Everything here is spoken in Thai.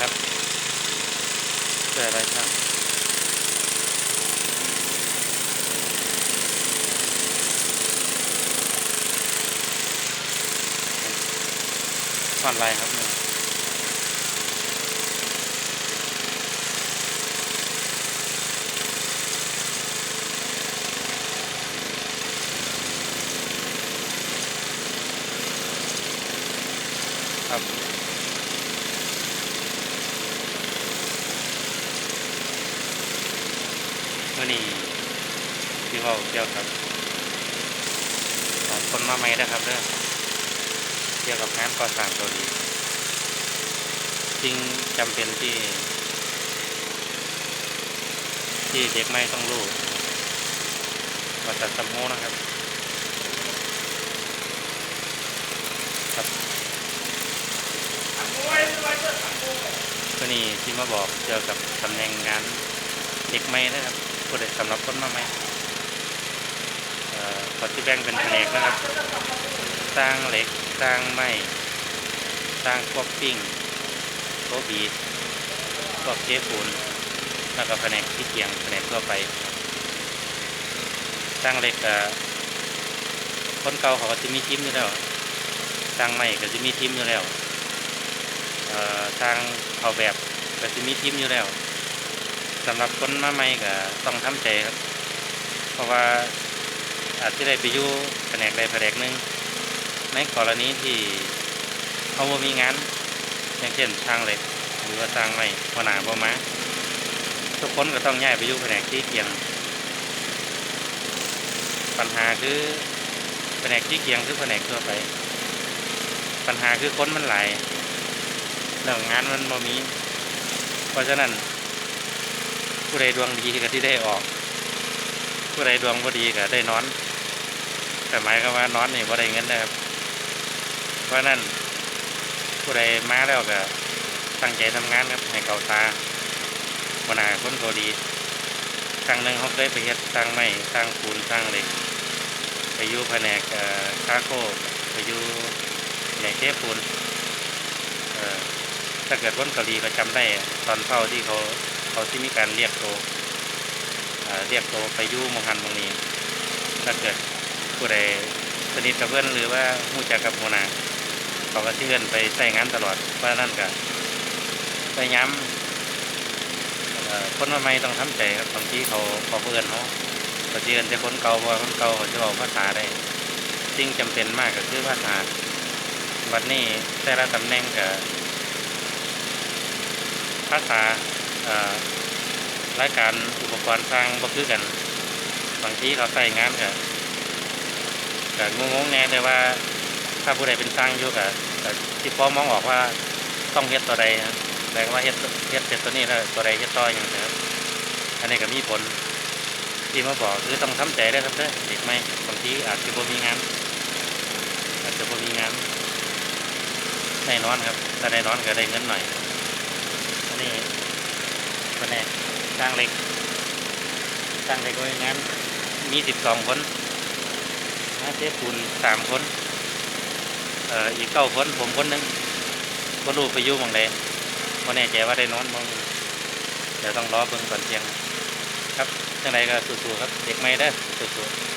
ครับเสื้ออะไรช่างซ่อนลายครับเนี่ยครับเมื่อนี้ที่เขาเกี่ยวกับคนมาใหม่นะครับเด้อเกี่ยวกับงานก่อสร้างตัวนี้สิ่งจำเป็นที่เด็กไม่ต้องรู้วัตถุสมมุตินะครับครับตัวนี้ที่มาบอกเกี่ยวกับตำแหน่งงานเด็กไม่นะครับผู้ใดสำหรับคนมาใหม่เขาที่แบ่งเป็นแผนกนะครับสร้างเหล็กสร้างไม้สร้างพวกปิ้งโต๊ะบีพวกเทปูนแล้วก็แผนกที่เกียงแผนกทั่วไปสร้างเหล็กคนเก่าเขาก็จะมีทีมอยู่แล้วสร้างไม้ก็จะมีทีมอยู่แล้วสร้างเอาแบบก็จะมีทีมอยู่แล้วสำหรับคนมาใหม่ก็ต้องทำใจครับเพราะว่าอาจจะได้ไปอยู่แผนกใดแผนกหนึ่งในกรณีที่เขาบ่มีงานอย่างเช่นช่างเหล็กหรือว่าสร้างไม้หัวหน้าบ่มาทุกคนก็ต้องย้ายไปอยู่แผนกที่เกียงปัญหาคือแผนกที่เกียงคือแผนกทั่วไปปัญหาคือคนมันหลายเรื่องงานมันบ่มีเพราะฉะนั้นผู้ใดดวงดีก็ที่ได้ออกผู้ใดดวงบ่ดีก็ได้นอนแต่หมายก็ว่านอนนี่บ่ได้เงินนะครับเพราะนั้นผู้ใดมาแล้วก็ตั้งใจทำงานครับให้เก่าตาหัวหน้าคนโตดีครั้งหนึ่งเขาเคยไปเฮ็ดสร้างไม้สร้างปูนสร้างเหล็กไปอยู่แผนกคาโก้ไปอยู่ในเทปูนถ้าเกิดคนเกาหลีก็จำได้ตอนเฝ้าที่เขาที่มีการเรียกโตไปอยู่มงหันตรงนี้ถ้าเกิดผู้ใดสนิทกับเพื่อนหรือว่ารู้จักกับหัวหน้าเขาก็เชิญไปใช้งานตลอดเพราะนั่นก็ไปย้ำคนมาใหม่ต้องทำใจครับบางทีเขาเพื่อนเขาเชิญแต่คนเก่าเพราะคนเก่าเขาจะบอกภาษาได้สิ่งจำเป็นมากก็คือภาษาวันนี้แต่ละตำแหน่งกับภาษารายการอุปกรณ์สร้างบ่คือกันบางทีเขาใส่งานกับงงๆแน่เลยว่าถ้าผู้ใดเป็นสร้างอยู่กับที่พอมองออกว่าต้องเฮ็ดตัวใดนะแต่ว่าเฮ็ดเสร็จตัวนี้แล้วตัวใดเฮ็ดต่ออย่างนี้ครับอันนี้ก็มีผลที่มาบอกคือต้องทำใจได้ครับเด้อเด็กไหมบางทีอาจจะบ่มีงานได้นอนครับถ้าได้นอนก็ได้เงินหน่อยอันนี้คนนี้สร้างเหล็กไว้งานมี12 คนเทปูน3 คนอีก9 คนผมคนหนึ่งบ่รู้ไปอยู่หม้องใดบ่แน่ใจว่าได้นอนบ่เดี๋ยวต้องรอเบิ่งก่อนเที่ยงครับจังไดก็สู้ๆครับเด็กใหม่เด้อสู้ๆ